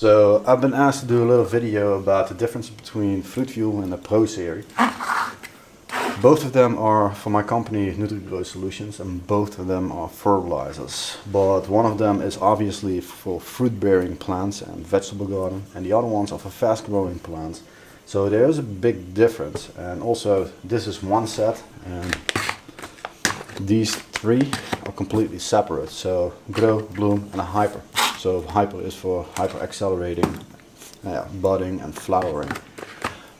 So I've been asked to do a little video about the difference between Fruit Fuel and the Pro series. Both of them are for my company Nutrigrow Solutions, and both of them are fertilizers. But one of them is obviously for fruit-bearing plants and vegetable garden, and the other ones are for fast-growing plants. So there is a big difference. And also this is one set, and these three are completely separate. So Grow, Bloom and a Hyper. So Hyper is for hyper accelerating budding and flowering.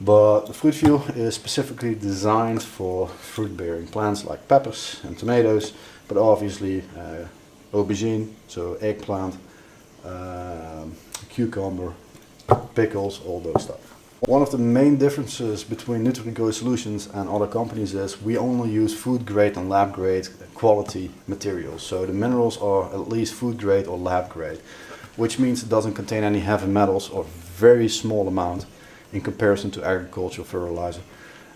But the Fruit Fuel is specifically designed for fruit-bearing plants like peppers and tomatoes, but obviously aubergine, so eggplant, cucumber, pickles, all those stuff. One of the main differences between Nutrigrow Solutions and other companies is we only use food grade and lab grade quality materials. So the minerals are at least food grade or lab grade, which means it doesn't contain any heavy metals or very small amount in comparison to agricultural fertilizer.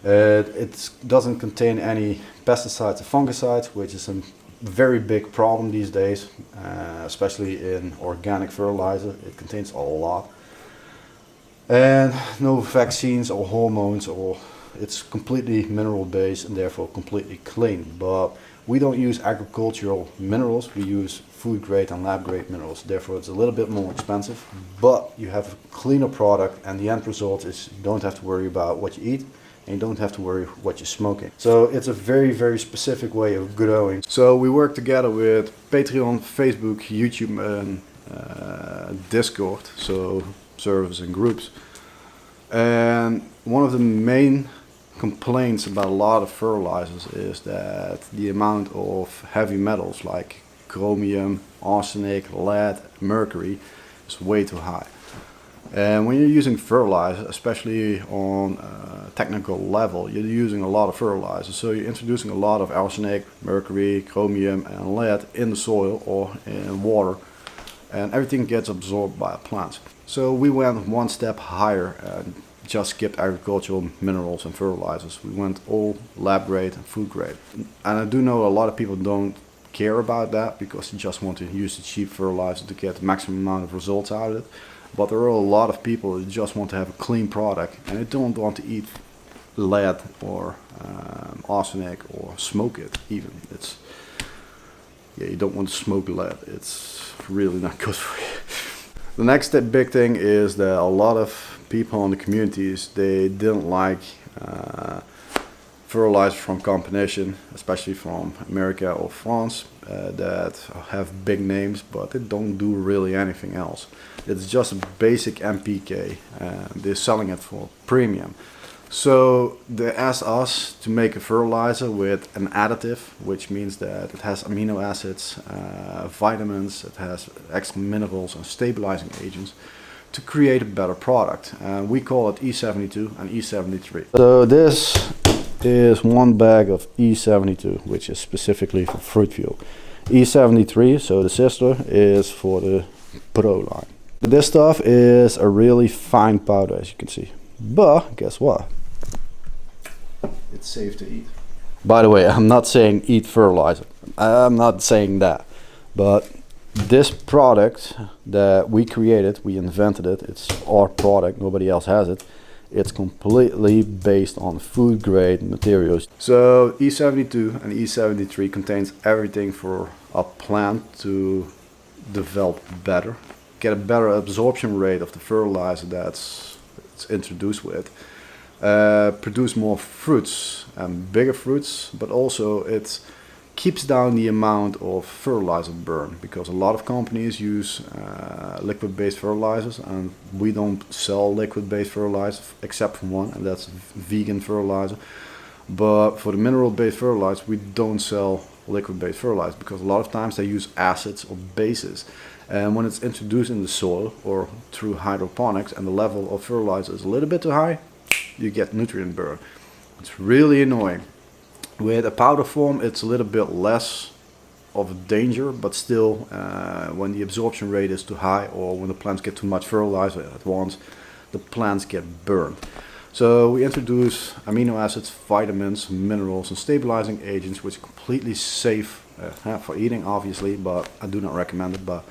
It doesn't contain any pesticides or fungicides, which is a very big problem these days, especially in organic fertilizer. It contains a lot. And no vaccines or hormones, or it's completely mineral based and therefore completely clean. But we don't use agricultural minerals, we use food grade and lab grade minerals. Therefore it's a little bit more expensive, but you have a cleaner product, and the end result is you don't have to worry about what you eat, and you don't have to worry what you're smoking. So it's a very specific way of growing. So we work together with Patreon, Facebook, YouTube and Discord, so servers and groups. And one of the main complaints about a lot of fertilizers is that the amount of heavy metals like chromium, arsenic, lead, mercury is way too high. And when you're using fertilizer, especially on a technical level, you're using a lot of fertilizer. So you're introducing a lot of arsenic, mercury, chromium and lead in the soil or in water, and everything gets absorbed by plants. So we went one step higher and just skipped agricultural minerals and fertilizers. We went all lab grade and food grade. And I do know a lot of people don't care about that because they just want to use the cheap fertilizer to get the maximum amount of results out of it. But there are a lot of people that just want to have a clean product, and they don't want to eat lead or arsenic or smoke it even. You don't want to smoke lead. It's really not good for you. The next big thing is that a lot of people in the communities, they didn't like fertilizer from competition, especially from America or France, that have big names, but they don't do really anything else. It's just a basic NPK, and they're selling it for premium. So they asked us to make a fertilizer with an additive, which means that it has amino acids, vitamins, it has extra minerals and stabilizing agents to create a better product. We call it E72 and E73. So this is one bag of E72, which is specifically for Fruit Fuel. E73, so the sister, is for the Pro line. This stuff is a really fine powder, as you can see. But guess what? It's safe to eat. By the way, I'm not saying eat fertilizer. I'm not saying that. But this product that we created, we invented it. It's our product. Nobody else has it. It's completely based on food grade materials. So E72 and E73 contains everything for a plant to develop better, get a better absorption rate of the fertilizer that's introduced with. Produce more fruits and bigger fruits, but also it keeps down the amount of fertilizer burn, because a lot of companies use liquid-based fertilizers, and we don't sell liquid-based fertilizer except for one, and that's vegan fertilizer. But for the mineral-based fertilizer, we don't sell liquid-based fertilizer because a lot of times they use acids or bases, and when it's introduced in the soil or through hydroponics and the level of fertilizer is a little bit too high, you get nutrient burn. It's really annoying. With a powder form, it's a little bit less of a danger, but still when the absorption rate is too high, or when the plants get too much fertilizer at once, the plants get burned. So we introduce amino acids, vitamins, minerals and stabilizing agents, which are completely safe for eating obviously, but I do not recommend it. But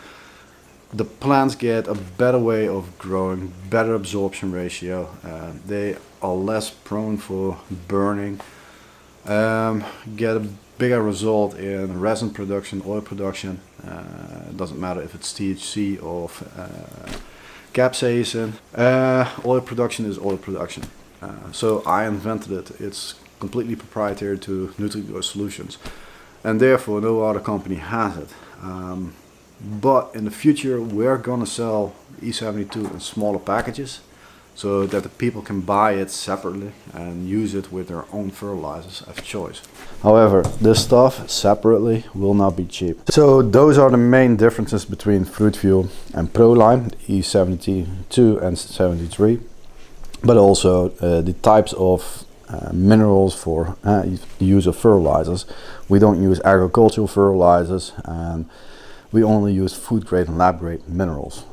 the plants get a better way of growing, better absorption ratio. They are less prone for burning. Get a bigger result in resin production, oil production. It doesn't matter if it's THC or capsaicin. Oil production is oil production. So I invented it. It's completely proprietary to Nutrigrow Solutions, and therefore no other company has it. But in the future we're gonna sell E72 in smaller packages so that the people can buy it separately and use it with their own fertilizers of choice. However, this stuff separately will not be cheap. So those are the main differences between Fruit Fuel and Proline, E72 and 73, but also the types of minerals for the use of fertilizers. We don't use agricultural fertilizers, and we only use food grade and lab grade minerals.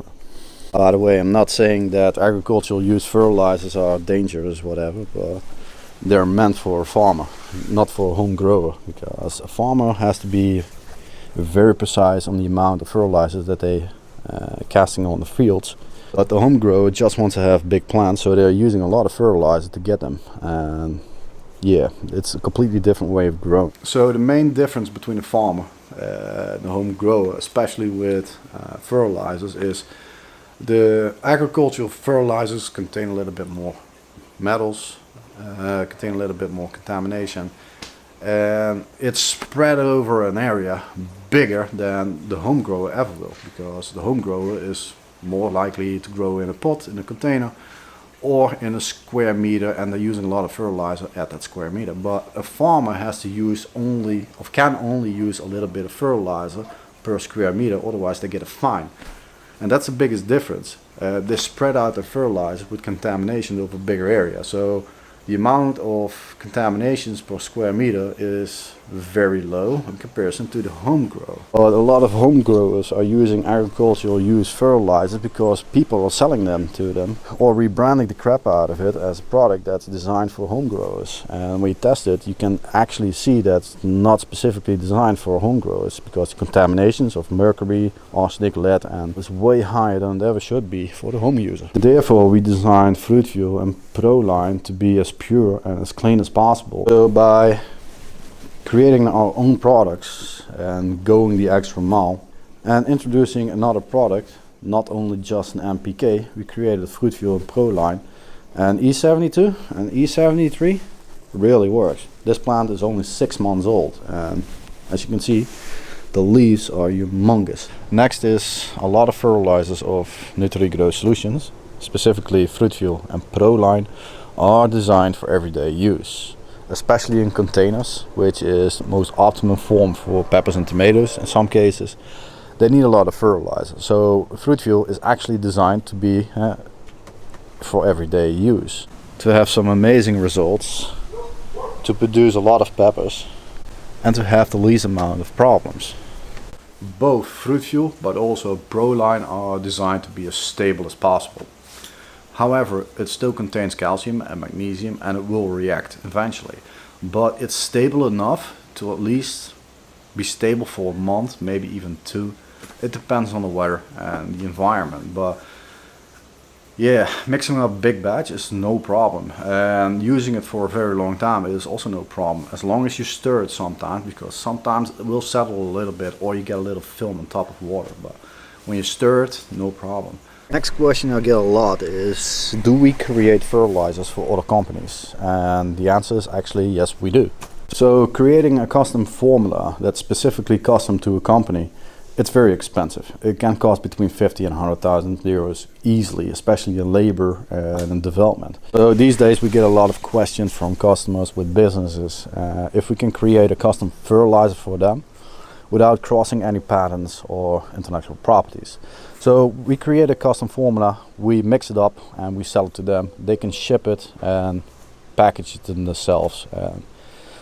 By the way, I'm not saying that agricultural use fertilizers are dangerous, whatever, but they're meant for a farmer, not for a home grower, because a farmer has to be very precise on the amount of fertilizers that they casting on the fields. But the home grower just wants to have big plants, so they're using a lot of fertilizer to get them. And yeah, it's a completely different way of growing. So the main difference between a farmer and the home grower, especially with fertilizers, is the agricultural fertilizers contain a little bit more metals, contain a little bit more contamination, and it's spread over an area bigger than the home grower ever will, because the home grower is more likely to grow in a pot, in a container, or in a square meter, and they're using a lot of fertilizer at that square meter. But a farmer has to use only, or can only use a little bit of fertilizer per square meter, otherwise they get a fine. And that's the biggest difference. They spread out the fertilizer with contamination over a bigger area. So the amount of contaminations per square meter is very low in comparison to the home grow. But a lot of home growers are using agricultural use fertilizers because people are selling them to them, or rebranding the crap out of it as a product that's designed for home growers. And when you test it, you can actually see that's not specifically designed for home growers, because the contaminations of mercury, arsenic, lead, and is way higher than it ever should be for the home user. Therefore, we designed Fruit Fuel and Proline to be as pure and as clean as possible. So by creating our own products and going the extra mile and introducing another product, not only just an NPK, we created Fruit Fuel and Proline, and E72 and E73 really works. This plant is only 6 months old, and as you can see, the leaves are humongous. Next is a lot of fertilizers of Nutrigrow Solutions, specifically Fruit Fuel and Proline, are designed for everyday use, especially in containers, which is the most optimum form for peppers and tomatoes. In some cases they need a lot of fertilizer, so Fruit Fuel is actually designed to be for everyday use, to have some amazing results, to produce a lot of peppers, and to have the least amount of problems. Both Fruit Fuel but also Proline are designed to be as stable as possible. However, it still contains calcium and magnesium, and it will react eventually. But it's stable enough to at least be stable for a month, maybe even 2. It depends on the weather and the environment. But yeah, mixing up big batch is no problem. And using it for a very long time is also no problem, as long as you stir it sometimes, because sometimes it will settle a little bit or you get a little film on top of water. But when you stir it, no problem. Next question I get a lot is, do we create fertilizers for other companies? And the answer is actually yes, we do. So creating a custom formula that's specifically custom to a company, it's very expensive. It can cost between 50 and 100,000 euros easily, especially in labor and in development. So these days we get a lot of questions from customers with businesses if we can create a custom fertilizer for them without crossing any patents or intellectual properties. So we create a custom formula, we mix it up and we sell it to them. They can ship it and package it themselves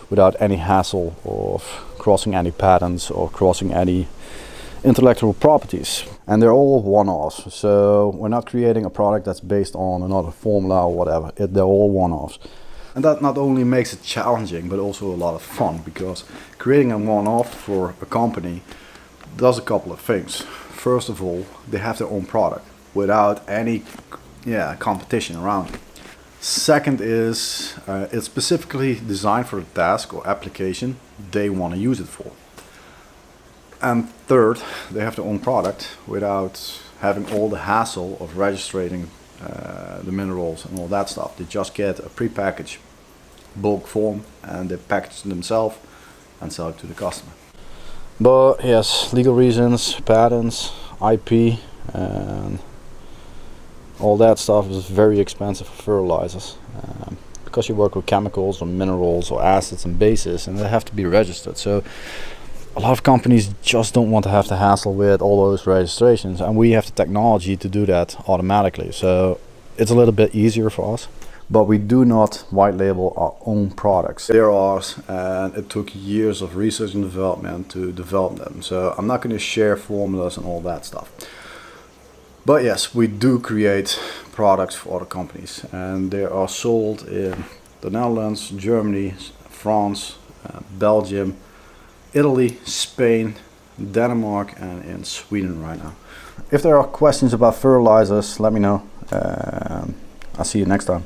without any hassle of crossing any patents or crossing any intellectual properties. And they're all one-offs, so we're not creating a product that's based on another formula or whatever. They're all one-offs. And that not only makes it challenging, but also a lot of fun, because creating a one-off for a company does a couple of things. first of all, they have their own product without any competition around it. Second is it's specifically designed for the task or application they want to use it for. And third, they have their own product without having all the hassle of registering the minerals and all that stuff. They just get a prepackaged bulk form and they package it themselves and sell it to the customer. But yes, legal reasons, patents, IP, and all that stuff is very expensive for fertilizers, because you work with chemicals or minerals or acids and bases, and they have to be registered. So a lot of companies just don't want to have the hassle with all those registrations, and we have the technology to do that automatically. So it's a little bit easier for us. But we do not white label our own products. They're ours, and it took years of research and development to develop them. So I'm not going to share formulas and all that stuff. But yes, we do create products for other companies, and they are sold in the Netherlands, Germany, France, Belgium, Italy, Spain, Denmark, and in Sweden right now. If there are questions about fertilizers, let me know. I'll see you next time.